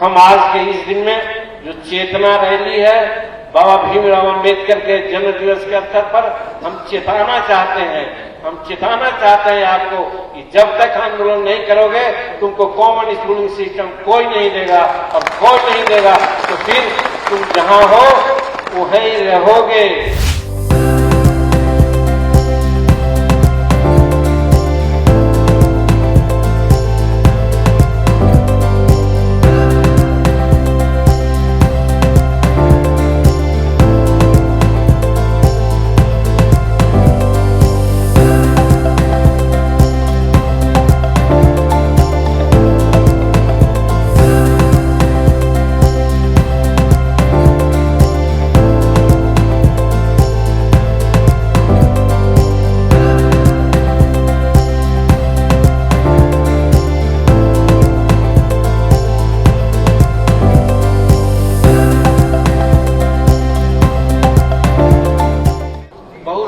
हम आज के इस दिन में जो चेतना रैली है बाबा भीमराव अंबेडकर के जन्म दिवस के अवसर पर हम चेताना चाहते हैं आपको कि जब तक आंदोलन नहीं करोगे तुमको कॉमन स्कूलिंग सिस्टम कोई नहीं देगा, और कोई नहीं देगा तो फिर तुम जहां हो वहीं रहोगे।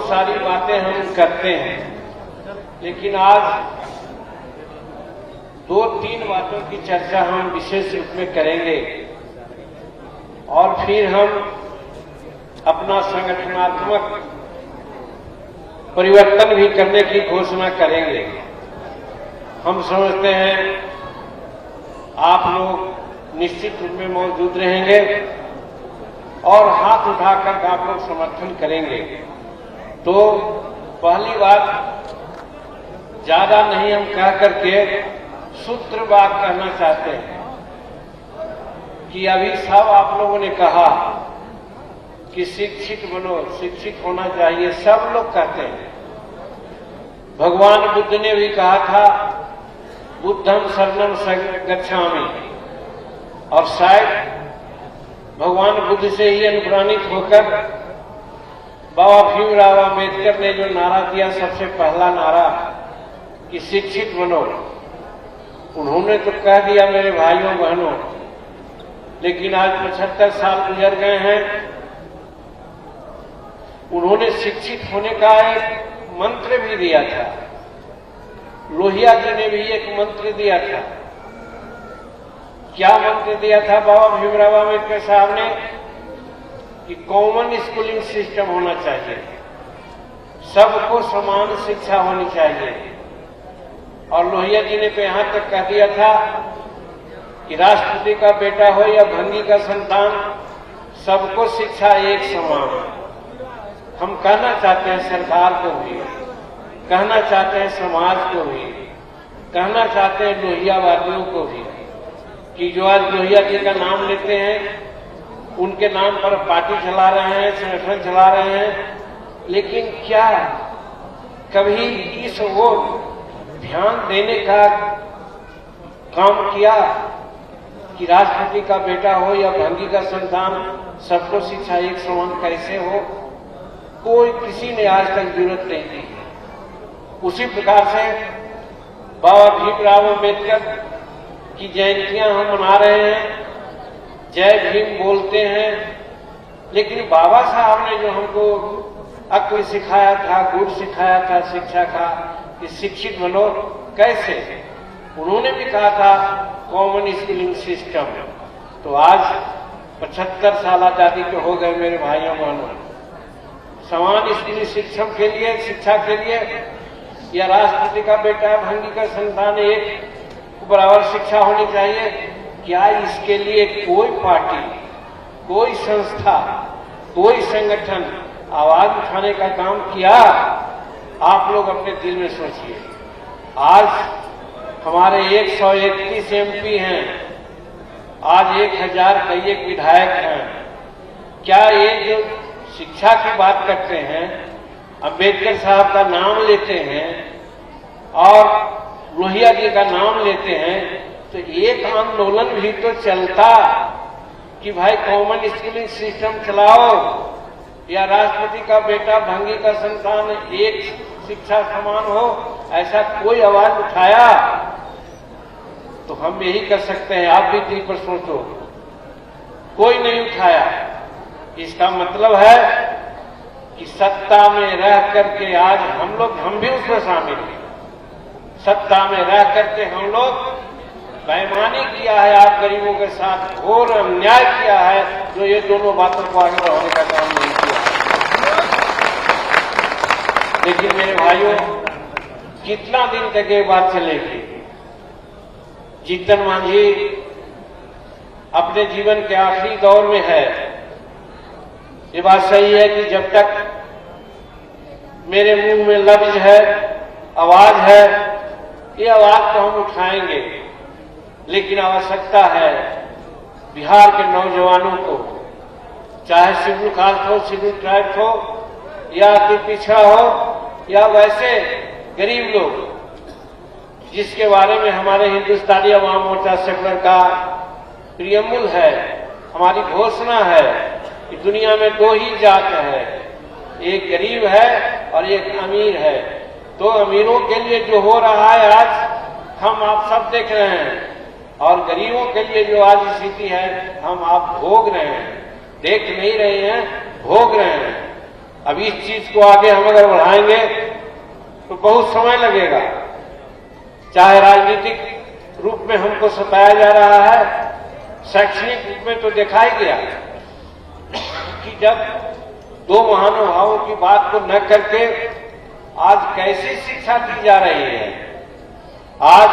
सारी बातें हम करते हैं, लेकिन आज 2-3 बातों की चर्चा हम विशेष रूप में करेंगे और फिर हम अपना संगठनात्मक परिवर्तन भी करने की घोषणा करेंगे। हम समझते हैं आप लोग निश्चित रूप में मौजूद रहेंगे और हाथ उठाकर आप लोग समर्थन करेंगे। तो पहली बात ज्यादा नहीं हम कह करके सूत्र बात कहना चाहते हैं कि अभी सब आप लोगों ने कहा कि शिक्षित बनो, शिक्षित होना चाहिए, सब लोग कहते हैं। भगवान बुद्ध ने भी कहा था बुद्धम शरणम गच्छामि, और शायद भगवान बुद्ध से ही अनुप्राणित होकर बाबा भीमराव अंबेडकर ने जो नारा दिया, सबसे पहला नारा कि शिक्षित बनो, उन्होंने तो कह दिया मेरे भाइयों बहनों, लेकिन आज 75 साल गुजर गए हैं। उन्होंने शिक्षित होने का एक मंत्र भी दिया था। लोहिया जी ने भी एक मंत्र दिया था। क्या मंत्र दिया था बाबा भीमराव अंबेडकर साहब ने? कि कॉमन स्कूलिंग सिस्टम होना चाहिए, सबको समान शिक्षा होनी चाहिए। और लोहिया जी ने तो यहां तक कह दिया था कि राष्ट्रपति का बेटा हो या भंगी का संतान, सबको शिक्षा एक समान। हम कहना चाहते हैं सरकार को भी, कहना चाहते हैं समाज को भी, कहना चाहते हैं लोहियावादियों को भी कि जो आज लोहिया जी का नाम लेते हैं, उनके नाम पर पार्टी चला रहे हैं, संगठन चला रहे हैं, लेकिन क्या कभी इस ओर ध्यान देने का काम किया कि राष्ट्रपति का बेटा हो या भंगी का संतान, सबको शिक्षा एक समान कैसे हो? कोई किसी ने आज तक जरूरत नहीं दी। उसी प्रकार से बाबा भीमराव अंबेडकर की जयंतियां हम मना रहे हैं, जय भीम बोलते हैं, लेकिन बाबा साहब ने जो हमको अक्ल सिखाया था, गुण सिखाया था शिक्षा का कि शिक्षित बनो, कैसे? उन्होंने भी कहा था कॉमन स्कूलिंग सिस्टम। तो आज 75 साल आजादी के हो गए मेरे भाइयों बहनों। समान स्कूली शिक्षा के लिए या राष्ट्रपति का बेटा भंगी का संतान एक बराबर शिक्षा होनी चाहिए? क्या इसके लिए कोई पार्टी, कोई संस्था, कोई संगठन आवाज उठाने का काम किया? आप लोग अपने दिल में सोचिए। आज हमारे 131 एमपी हैं, आज 1000 कई एक विधायक हैं। क्या ये जो शिक्षा की बात करते हैं, अंबेडकर साहब का नाम लेते हैं और लोहिया जी का नाम लेते हैं, तो एक आंदोलन भी तो चलता कि भाई कॉमन स्कूलिंग सिस्टम चलाओ या राष्ट्रपति का बेटा भंगी का संतान एक शिक्षा समान हो, ऐसा कोई आवाज उठाया? तो हम यही कर सकते हैं, आप भी दिल पर सोचो, कोई नहीं उठाया। इसका मतलब है कि सत्ता में रह करके आज हम भी उसमें शामिल हैं। सत्ता में रह करके हम लोग बेईमानी किया है, आप गरीबों के साथ घोर अन्याय किया है, जो ये दोनों बातों को आगे बढ़ाने का काम नहीं किया। लेकिन मेरे भाइयों, कितना दिन तक ये बात चलेगी? जीतन मांझी अपने जीवन के आखिरी दौर में है। ये बात सही है कि जब तक मेरे मुंह में लफ्ज है, आवाज है, ये आवाज तो हम उठाएंगे, लेकिन आवश्यकता है बिहार के नौजवानों को, चाहे शेड्यूल कास्ट हो, शेड्यूल ट्राइब हो, या अति पिछड़ा हो, या वैसे गरीब लोग, जिसके बारे में हमारे हिंदुस्तानी अवाम मोर्चा सेकुलर का प्रियम्बुल है, हमारी घोषणा है कि दुनिया में दो ही जात है, एक गरीब है और एक अमीर है। तो अमीरों के लिए जो हो रहा है आज हम आप सब देख रहे हैं, और गरीबों के लिए जो आज स्थिति है हम आप भोग रहे हैं। देख नहीं रहे हैं, भोग रहे हैं। अब इस चीज को आगे हम अगर बढ़ाएंगे तो बहुत समय लगेगा। चाहे राजनीतिक रूप में हमको सताया जा रहा है, शैक्षणिक रूप में तो देखा ही गया कि जब दो महानुभावों की बात को न करके आज कैसी शिक्षा दी जा रही है। आज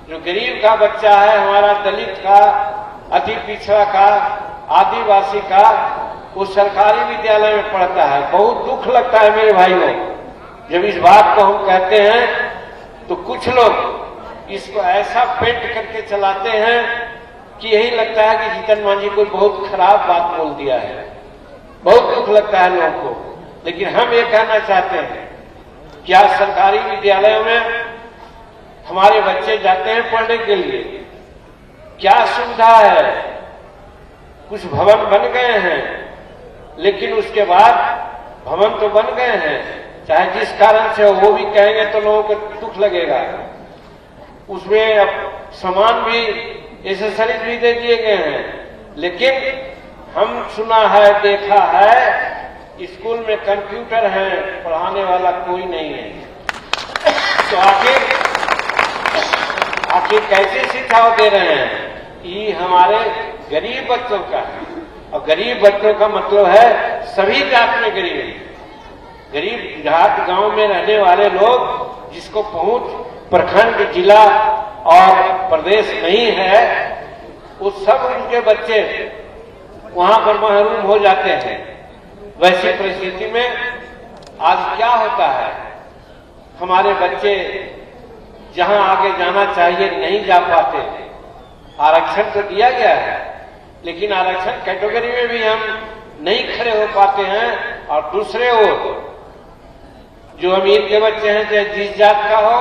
जो गरीब का बच्चा है, हमारा दलित का, अति पिछड़ा का, आदिवासी का, वो सरकारी विद्यालय में पढ़ता है। बहुत दुख लगता है मेरे भाइयों, जब इस बात को हम कहते हैं तो कुछ लोग इसको ऐसा पेंट करके चलाते हैं कि यही लगता है कि जीतन मांझी कोई बहुत खराब बात बोल दिया है। बहुत दुख लगता है लोगों को। लेकिन हम ये कहना चाहते हैं, क्या सरकारी विद्यालयों में हमारे बच्चे जाते हैं पढ़ने के लिए? क्या सुविधा है? कुछ भवन बन गए हैं, लेकिन उसके बाद भवन तो बन गए हैं, चाहे जिस कारण से वो भी कहेंगे तो लोगों को दुख लगेगा। उसमें अब सामान भी, एसेसरीज भी दे दिए गए हैं, लेकिन हम सुना है, देखा है, स्कूल में कंप्यूटर है, पढ़ाने वाला कोई नहीं है। तो आखिर कैसे शिक्षा दे रहे हैं? ये हमारे गरीब बच्चों का है, और गरीब बच्चों का मतलब है सभी जात में गरीब। गरीब देहात गांव में रहने वाले लोग, जिसको पहुंच प्रखंड, जिला और प्रदेश नहीं है, वो सब उनके बच्चे वहां पर महरूम हो जाते हैं। वैसी परिस्थिति में आज क्या होता है? हमारे बच्चे जहां आगे जाना चाहिए नहीं जा पाते। आरक्षण तो दिया गया है, लेकिन आरक्षण कैटेगरी में भी हम नहीं खड़े हो पाते हैं। और दूसरे ओर जो अमीर के बच्चे हैं, चाहे जिस जात का हो,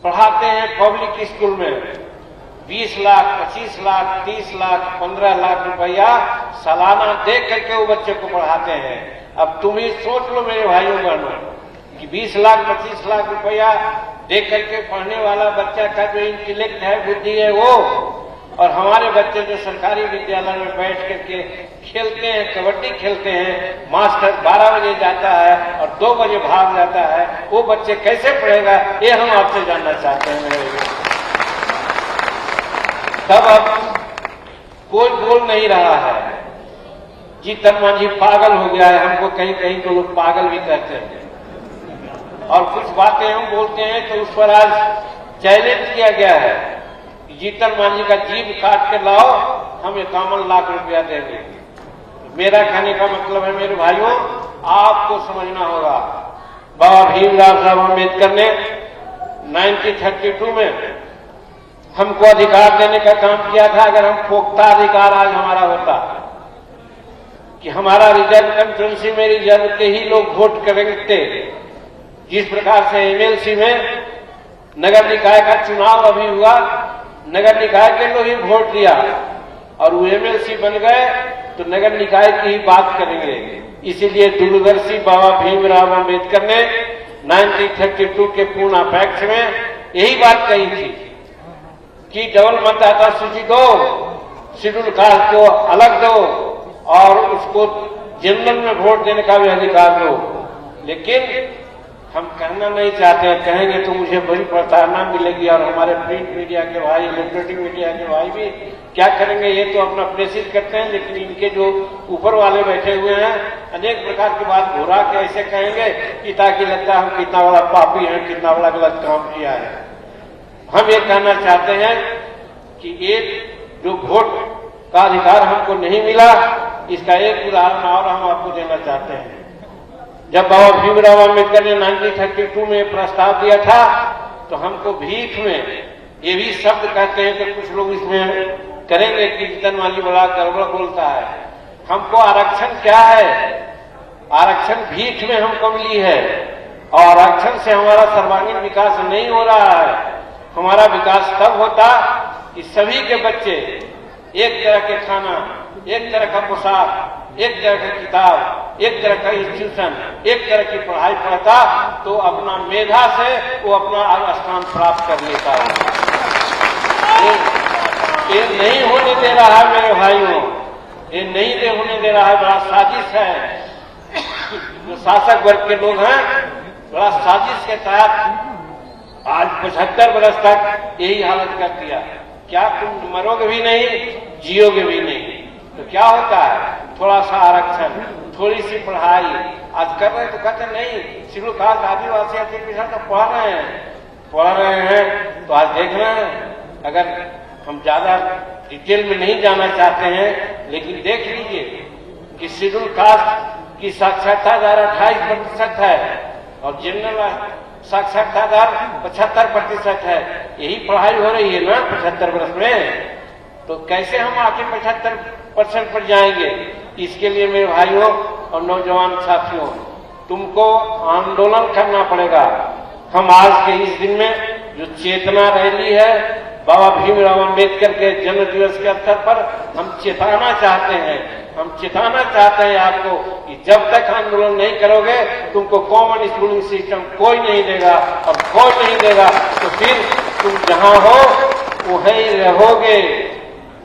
पढ़ाते हैं पब्लिक स्कूल में 20 लाख, 25 लाख, 30 लाख, 15 लाख रुपया सालाना दे करके वो बच्चे को पढ़ाते हैं। अब तुम ही सोच लो मेरे भाइयों बहनों कि 20 लाख, 25 लाख रुपया दे करके पढ़ने वाला बच्चा का जो इंटेलेक्ट है, बुद्धि है वो, और हमारे बच्चे जो सरकारी विद्यालय में बैठ करके खेलते हैं, कबड्डी खेलते हैं, मास्टर 12 बजे जाता है और 2 बजे भाग जाता है, वो बच्चे कैसे पढ़ेगा? ये हम आपसे जानना चाहते हैं मेरे। तब अब कोई बोल नहीं रहा है। जीतन मांझी पागल हो गया है, हमको कहीं कहीं तो लोग पागल भी कहते हैं। और कुछ बातें हम बोलते हैं तो उस पर आज चैलेंज किया गया है कि जीतन मांझी का जीभ काट के लाओ, हम 51 लाख रुपया देंगे। मेरा कहने का मतलब है मेरे भाइयों, आपको समझना होगा, बाबा भीमराव साहब अम्बेडकर ने 1932 में हमको अधिकार देने का काम किया था। अगर हम पोख्ता अधिकार आज हमारा होता कि हमारा रिजर्व कंस्टिट्यूंसी में रिजर्व के ही लोग वोट करेंगे, जिस प्रकार से एमएलसी में नगर निकाय का चुनाव अभी हुआ, नगर निकाय के लोग ही वोट दिया और वो एमएलसी बन गए, तो नगर निकाय की ही बात करेंगे। इसीलिए दूरदर्शी बाबा भीमराव अम्बेडकर ने 1932 के पूर्ण अपेक्ष में यही बात कही थी कि डबल मतदाता सूची दो, शेड्यूल कास्ट को अलग दो और उसको जनरल में वोट देने का भी अधिकार दो। लेकिन हम कहना नहीं चाहते हैं, कहेंगे तो मुझे बड़ी प्रताड़ना मिलेगी और हमारे प्रिंट मीडिया के भाई, इलेक्ट्रॉनिक मीडिया के भाई भी क्या करेंगे, ये तो अपना प्रेसित करते हैं, लेकिन इनके जो ऊपर वाले बैठे हुए हैं अनेक प्रकार की बात घुरा के ऐसे कहेंगे कि ताकि लगता है हम कितना बड़ा पापी हैं, कितना बड़ा गलत काम किया है। हम ये कहना चाहते हैं कि एक जो वोट का अधिकार हमको नहीं मिला, इसका एक उदाहरण और हम आपको देना चाहते हैं। जब बाबा भीमराव अम्बेडकर ने 1932 में प्रस्ताव दिया था तो हमको भीख में, ये भी शब्द कहते हैं कि कुछ लोग इसमें करेंगे कि जीतन वाली बड़ा गड़बड़ बोलता है। हमको आरक्षण क्या है, आरक्षण भीख में हमको मिली है और आरक्षण से हमारा सर्वांगीण विकास नहीं हो रहा है। हमारा विकास तब होता कि सभी के बच्चे एक तरह के खाना, एक तरह का पोशाक, एक तरह का किताब, एक तरह का इंस्टीट्यूशन, एक तरह की पढ़ाई पढ़ता तो अपना मेधा से वो अपना स्थान प्राप्त कर लेता है। ये नहीं होने दे रहा है मेरे भाइयों, ये नहीं होने दे रहा है, बड़ा साजिश है। जो शासक वर्ग के लोग हैं बड़ा साजिश के तहत आज 75 वर्ष तक यही हालत कर दिया। क्या तुम मरोगे भी नहीं, जियोगे भी नहीं, तो क्या होता है, थोड़ा सा आरक्षण, थोड़ी सी पढ़ाई आज कर रहे हैं तो कहते नहीं, शेड्यूल कास्ट आदिवासी अतिपिछड़ा तो पढ़ रहे हैं। तो आज देख रहे हैं, अगर हम ज्यादा डिटेल में नहीं जाना चाहते हैं, लेकिन देख लीजिए कि शेड्यूल कास्ट की साक्षरता दर 28% है और जनरल साक्षरता दर 75% है। यही पढ़ाई हो रही है ना 75 वर्ष में, तो कैसे हम आके 75% पर जाएंगे। इसके लिए मेरे भाइयों और नौजवान साथियों, तुमको आंदोलन करना पड़ेगा। हम आज के इस दिन में जो चेतना रैली है बाबा भीमराव अम्बेडकर के जन्म दिवस के अवसर पर हम चेताना चाहते हैं, हम चेताना चाहते हैं आपको कि जब तक आंदोलन नहीं करोगे तुमको कॉमन स्कूलिंग सिस्टम कोई नहीं देगा, और कोई नहीं देगा तो फिर तुम जहां हो वहीं रहोगे।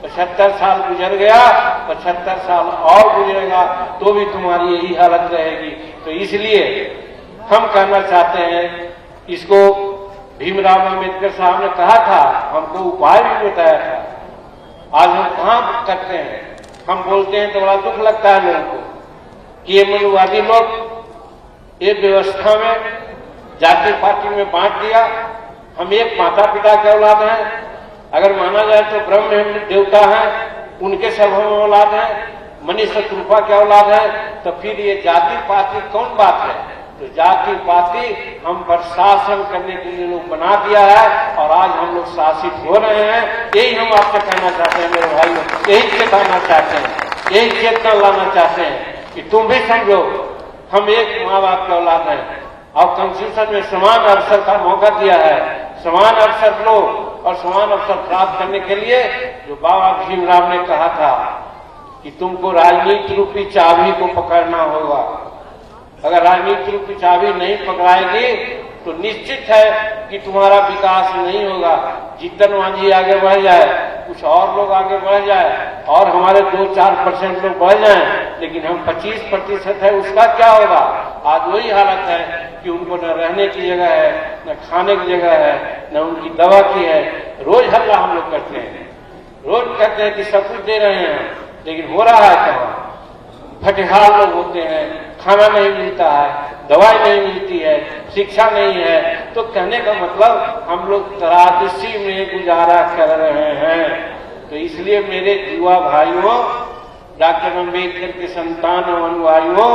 75 साल गुजर गया, 75 साल और गुजरेगा तो भी तुम्हारी यही हालत रहेगी। तो इसलिए हम कहना चाहते हैं, इसको भीमराव अम्बेडकर साहब ने कहा था, हमको उपाय भी बताया था। आज हम कहाँ करते हैं, हम बोलते हैं तो बड़ा दुख लगता है लोगों को कि ये मनुवादी लोग एक व्यवस्था में जाति पार्टी में बांट दिया। हम एक माता पिता के औलाद हैं, अगर माना जाए तो ब्रह्म देवता हैं, उनके सब हम औलाद हैं, मनीष शत्रुपा के औलाद हैं, तो फिर ये जाति पाति कौन बात है। तो जाति पाति हम पर शासन करने के लिए लोग बना दिया है और आज हम लोग शासित हो रहे हैं। यही हम आपसे कहना चाहते हैं मेरे भाइयों, यही चेताना चाहते हैं, यही चेतना लाना चाहते हैं कि तुम भी समझो हम एक माँ बाप के औलाद हैं और कॉन्स्टिट्यूशन में समान अवसर का मौका दिया है। समान अवसर लो और समान अवसर प्राप्त करने के लिए जो बाबा भीमराव ने कहा था कि तुमको राजनीति रूपी चाबी को पकड़ना होगा। अगर राजनीति रूपी चाबी नहीं पकड़ाएगी तो निश्चित है कि तुम्हारा विकास नहीं होगा। जीतन मांझी आगे बढ़ जाए, कुछ और लोग आगे बढ़ जाए और हमारे 2-4% लोग बढ़ जाएं, लेकिन हम 25% है, उसका क्या होगा। आज वही हालत है कि उनको न रहने की जगह है, न खाने की जगह है, न उनकी दवा की है। रोज हल्ला हम लोग करते हैं, रोज कहते हैं कि सब कुछ दे रहे हैं, लेकिन हो रहा है कहाँ। फटेहाल लोग होते हैं, खाना नहीं मिलता है, दवाई नहीं मिलती है, शिक्षा नहीं है। तो कहने का मतलब हम लोग त्रासदी में गुजारा कर रहे हैं। तो इसलिए मेरे युवा भाइयों, डॉक्टर अम्बेडकर के संतान और अनुयायियों,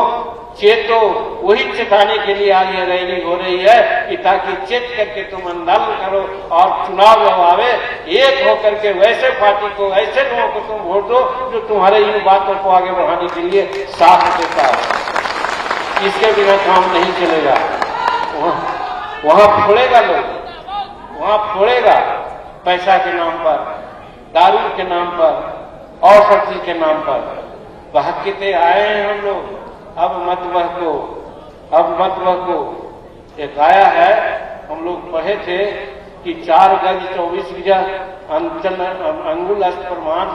चेतो। वही चेताने के लिए आज ये रैली हो रही है कि ताकि चेत करके तुम आंदोलन करो और चुनाव जब आवे एक होकर के वैसे पार्टी को, ऐसे लोगों को तुम वोट दो जो तुम्हारे इन बातों को आगे बढ़ाने के लिए साथ देता है। इसके बिना काम नहीं चलेगा। वहां फोड़ेगा लोग, वहां फोड़ेगा पैसा के नाम पर, दारू के नाम पर और सब चीज के नाम पर। बहकते आए हैं हम लोग, अब मत बहको, अब मत बहको। एक आया है, हम लोग पढ़े थे कि 4 गज 24 गज अंगुल प्रमाण,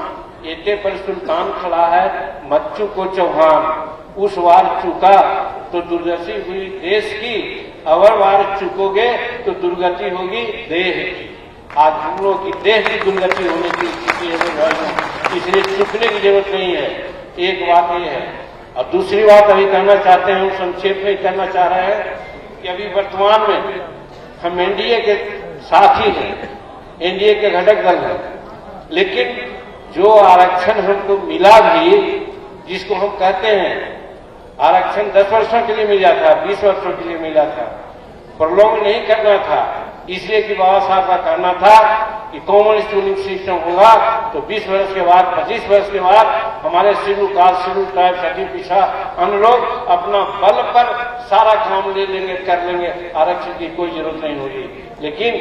एते पर सुल्तान खड़ा है मच्चू को चौहान। उस वार चूका तो दुर्दशा हुई देश की, अवर बार चुकोगे तो दुर्गति होगी देह की। आज हम लोग की देह की दुर्गति होने की स्थिति है, इसलिए चुकने की जरूरत नहीं है। एक बात ये है। और दूसरी बात अभी कहना चाहते हैं, हम संक्षेप में कहना चाह रहे हैं कि अभी वर्तमान में हम एनडीए के साथी हैं, एनडीए के घटक दल हैं, लेकिन जो आरक्षण हमको मिला भी, जिसको हम कहते हैं आरक्षण 10 वर्षों के लिए मिला था, 20 वर्षों के लिए मिला था, प्रलोंग नहीं करना था, इसलिए कि बाबा साहब का कहना था कि कॉमन स्कूलिंग सिस्टम होगा तो 20 वर्ष के बाद, 25 वर्ष के बाद हमारे शेड्यूल कास्ट, शेड्यूल ट्राइब, सभी पिछड़ा अन्य लोग अपना बल पर सारा काम ले लेंगे, कर लेंगे, आरक्षण की कोई जरूरत नहीं होगी। लेकिन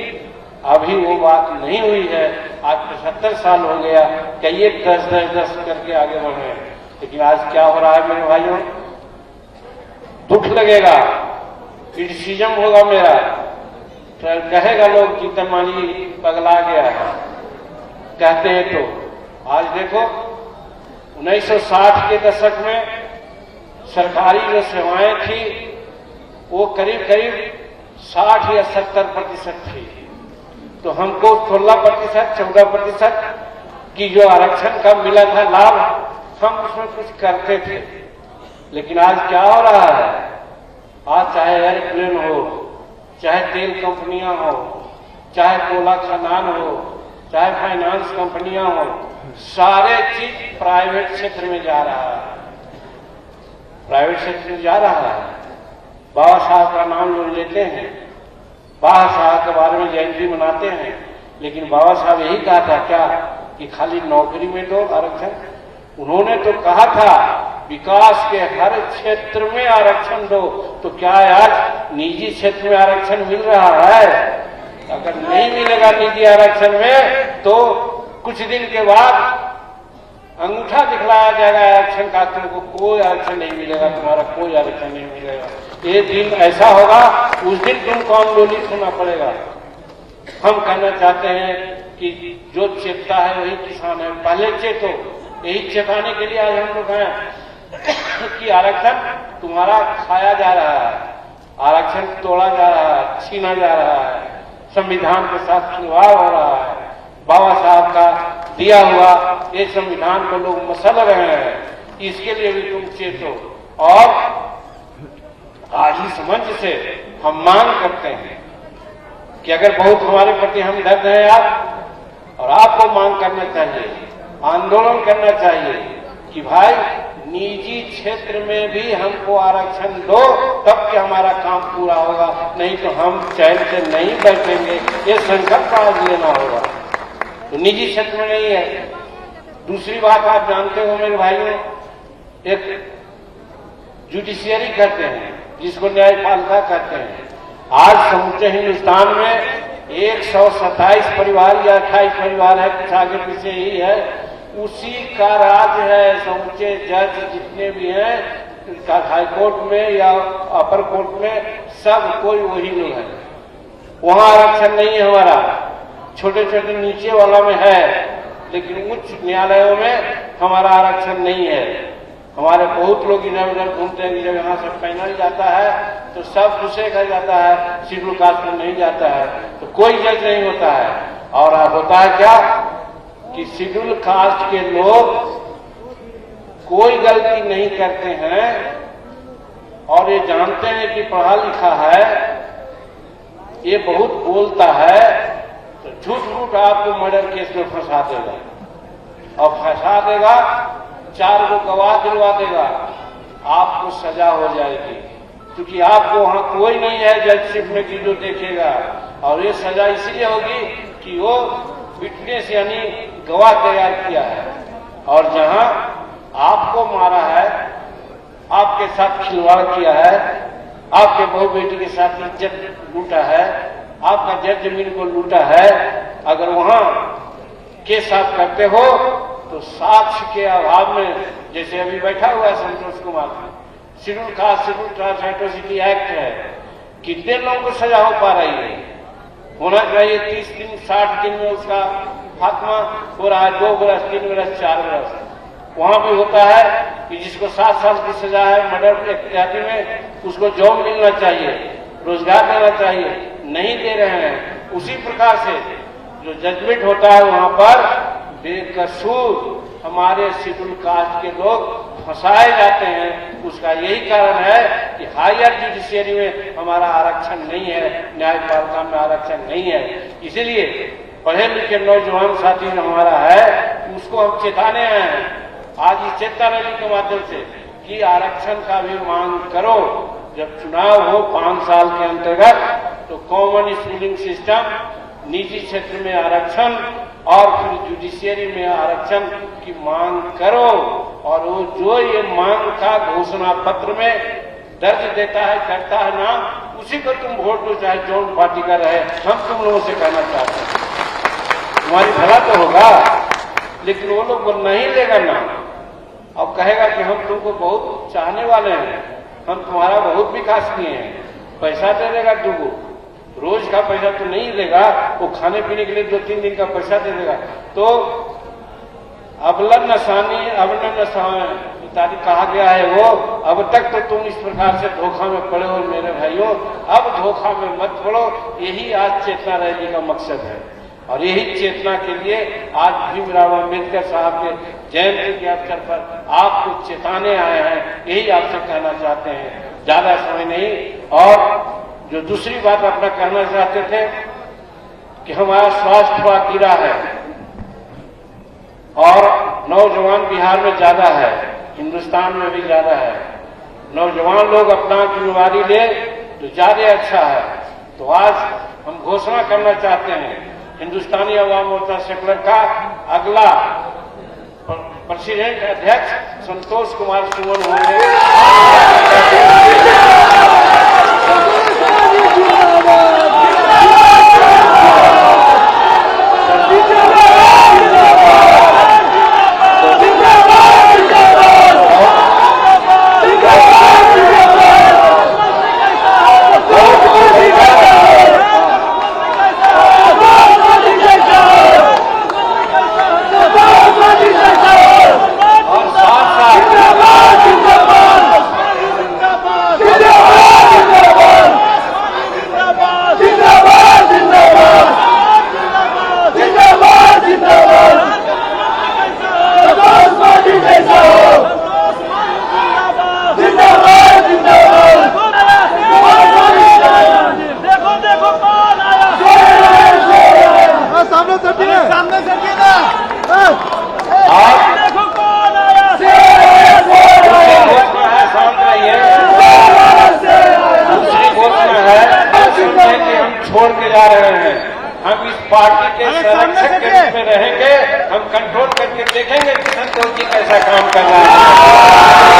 अभी वो बात नहीं हुई है। आज 75 साल हो गया, कई 10-10 करके आगे बढ़ रहे हैं। लेकिन आज क्या हो रहा है मेरे भाइयों, दुख लगेगा, क्रिटिसिज्म होगा मेरा, कहेगा लोग कि तनमानी पगला गया है, कहते हैं। तो आज देखो 1960 के दशक में सरकारी जो सेवाएं थी वो करीब करीब 60 या 70% थी, तो हमको 16%, 14% की जो आरक्षण का मिला था लाभ, हम उसमें कुछ करते थे। लेकिन आज क्या हो रहा है, आज चाहे एयरप्लेन हो, चाहे तेल कंपनियां हो, चाहे कोयला खदान हो, चाहे फाइनेंस कंपनियां हो, सारे चीज प्राइवेट क्षेत्र में जा रहा है, प्राइवेट क्षेत्र में जा रहा है। बाबा साहब का नाम लोग लेते हैं, बाबा साहब के बारे में जयंती मनाते हैं, लेकिन बाबा साहब यही कहा था क्या कि खाली नौकरी में दो आरक्षण? उन्होंने तो कहा था विकास के हर क्षेत्र में आरक्षण दो। तो क्या आज निजी क्षेत्र में आरक्षण मिल रहा है? अगर नहीं मिलेगा निजी आरक्षण में तो कुछ दिन के बाद अंगूठा दिखलाया जाएगा आरक्षण का, तुमको कोई आरक्षण नहीं मिलेगा, तुम्हारा कोई आरक्षण नहीं मिलेगा। एक दिन ऐसा होगा, उस दिन तुमको आंदोलित होना पड़ेगा। हम कहना चाहते हैं कि जो चेतता है वही किसान है, पहले चेतो। यही चेताने के लिए आज हम लोग हैं कि आरक्षण तुम्हारा खाया जा रहा है, आरक्षण तोड़ा जा रहा है, छीना जा रहा है, संविधान के साथ खिलवाड़ हो रहा है। बाबा साहब का दिया हुआ ये संविधान को लोग मसल रहे हैं, इसके लिए भी तुम चेतो। और आज इस मंच से हम मांग करते हैं कि अगर बहुत हमारे प्रति हम दर्द है आप, और आपको मांग करना चाहिए, आंदोलन करना चाहिए कि भाई निजी क्षेत्र में भी हमको आरक्षण दो, तब कि हमारा काम पूरा होगा, नहीं तो हम चैन से नहीं बैठेंगे। ये संकल्प आज लेना होगा। तो निजी क्षेत्र में नहीं है। दूसरी बात आप जानते हो मेरे भाइयों, एक जुडिशियरी कहते हैं जिसको न्यायपालिका कहते हैं। आज समूचे हिंदुस्तान में 127 परिवार या 28 परिवार है, कुछ आगे पीछे ही है, उसी का राज है। समूचे जज जितने भी हैं हाई कोर्ट में या अपर कोर्ट में, सब कोई वही लोग है। वहां आरक्षण नहीं है हमारा, छोटे छोटे नीचे वाला में है, लेकिन उच्च न्यायालयों में हमारा आरक्षण नहीं है। हमारे बहुत लोग इधर उधर घूमते हैं कि जब यहाँ से पैनल जाता है तो सब दूसरे का जाता है, शेड्यूल कास्ट में नहीं जाता है, तो कोई जज नहीं होता है। और होता है क्या कि शेड्यूल कास्ट के लोग कोई गलती नहीं करते हैं और ये जानते हैं कि पढ़ा लिखा है, ये बहुत बोलता है, तो झूठ मूठ आपको मर्डर केस में फंसा देगा, और फंसा देगा, 4 को गवाह दिलवा देगा, आपको सजा हो जाएगी। क्योंकि आपको वहां कोई नहीं है जजशिप में कि जो देखेगा, और ये सजा इसलिए होगी कि वो विटनेस यानी गवाह तैयार किया है, और जहां आपको मारा है, आपके साथ खिलवाड़ किया है, आपके बहू बेटी के साथ इज्जत लूटा है, आपका जज जमीन को लूटा है, अगर वहां केस आप करते हो तो साक्ष्य के अभाव में, जैसे अभी बैठा हुआ है Santosh Kumar, schedule caste schedule tribe atrocity act है, कितने लोगों को सजा हो पा रही है? होना चाहिए 30 दिन 60 दिन में उसका खात्मा हो रहा है, 2 बरस 3 बरस 4 बरस। वहां भी होता है कि जिसको 7 साल की सजा है मर्डर एहतियाती में, उसको जॉब मिलना चाहिए, रोजगार देना चाहिए, नहीं दे रहे हैं। उसी प्रकार से जो जजमेंट होता है वहां पर बेकसूर हमारे शेड्यूल कास्ट के लोग फंसाए जाते हैं। उसका यही कारण है कि हायर जुडिशियरी में हमारा आरक्षण नहीं है, न्यायपालिका में आरक्षण नहीं है। इसीलिए पढ़े लिखे नौजवान साथी जो हमारा है उसको हम चेताने आए हैं आज इस चेतना रैली के माध्यम से कि आरक्षण का भी मांग करो। जब चुनाव हो 5 साल के अंतर्गत तो कॉमन स्कूलिंग सिस्टम, निजी क्षेत्र में आरक्षण और फिर जुडिशियरी में आरक्षण की मांग करो। और वो जो ये मांग का घोषणा पत्र में दर्ज देता है, करता है नाम, उसी को तुम वोट दो, चाहे जौन पार्टी का रहे। हम तुम लोगों से कहना चाहते हैं तुम्हारी भला तो होगा, लेकिन वो लोग वो नहीं लेगा नाम और कहेगा कि हम तुमको बहुत चाहने वाले हैं, हम तुम्हारा बहुत विकास किए हैं, पैसा दे देगा तुमको। रोज का पैसा तो नहीं लेगा, वो खाने पीने के लिए 2-3 दिन का पैसा दे देगा। तो अबलन नसानी अबलन इत्यादि कहा गया है वो। अब तक तो तुम इस प्रकार से धोखा में पड़े हो मेरे भाइयों, अब धोखा में मत पड़ो। यही आज चेतना रैली का मकसद है और यही चेतना के लिए आज भीमराव अम्बेडकर साहब के जयंती के अवसर पर आपको चेताने आए हैं। यही आपसे कहना चाहते हैं, ज्यादा समय नहीं। और जो दूसरी बात अपना कहना चाहते थे कि हमारा स्वास्थ्य थोड़ा गिरा है और नौजवान बिहार में ज्यादा है, हिंदुस्तान में भी ज्यादा है। नौजवान लोग अपना जिम्मेवारी ले तो ज्यादा अच्छा है। तो आज हम घोषणा करना चाहते हैं, हिंदुस्तानी अवाम मोर्चा सेकुलर का अगला प्रेसिडेंट अध्यक्ष संतोष कुमार सुमन होंगे। छोड़ के जा रहे हैं, हम इस पार्टी के संरक्षक के रूप में रहेंगे। हम कंट्रोल करके देखेंगे कि संतोष जी कैसा काम कर रहा है।